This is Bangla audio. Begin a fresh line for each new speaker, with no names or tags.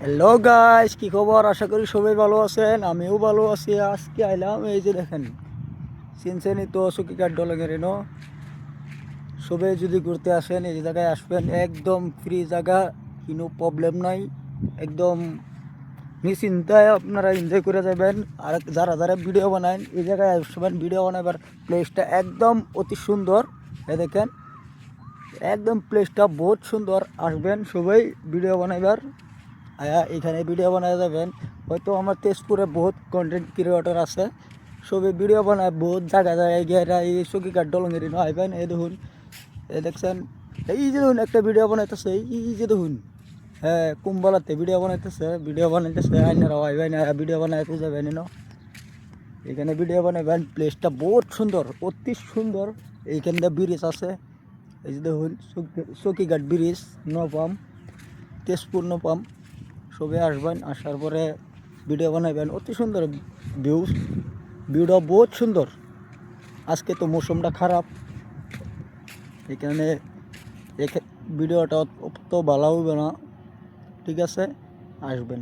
হ্যালো গাইস, কি খবর? আশা করি সবাই ভালো আছেন, আমিও ভালো আছি। আজকে আইলাম এই যে দেখেন, চিনছেনই তো সকিঘাট ডলগের ন। সবাই যদি ঘুরতে আসেন এই জায়গায় আসবেন, একদম ফ্রি জায়গা, কোনো প্রবলেম নাই, একদম নিশ্চিন্তায় আপনারা এনজয় করে যাবেন। আর যারা যারা ভিডিও বানান এই জায়গায় আসবেন, ভিডিও বানাবার প্লেসটা একদম অতি সুন্দর। দেখেন, একদম প্লেসটা বহুত সুন্দর, আসবেন সবাই ভিডিও বানাইবার। এখানে ভিডিও বানায় যাবেন। হয়তো আমার তেজপুরে বহুত কন্টেন্ট ক্রিয়েটর আছে, সবে ভিডিও বানায় বহুত জায়গা জায়গায় গিয়ে এই সকিঘাট ডলঙের আইবেন। এই দেখুন, এই দেখছেন, এই যে দেখুন একটা ভিডিও বানাইতেছে, এই যে দেখুন, হ্যাঁ কুম্বলাতে ভিডিও বানাইতেছে আইনারাও আইবেন, ভিডিও বানাইতে যাবেন ন। এখানে ভিডিও বানাইবেন, প্লেসটা বহুত সুন্দর, অতি সুন্দর। এইখানটা ব্রিজ আছে, এই যে দেখুন সকিঘাট ব্রিজ, নপাম, তেজপুর নপাম। সবাই আসবেন, আসার পরে ভিডিও বানাইবেন, অতি সুন্দর ভিউটা বহুত সুন্দর। আজকে তো মৌসুমটা খারাপ, এখানে ভিডিওটা তো ভালো হবে না। ঠিক আছে, আসবেন।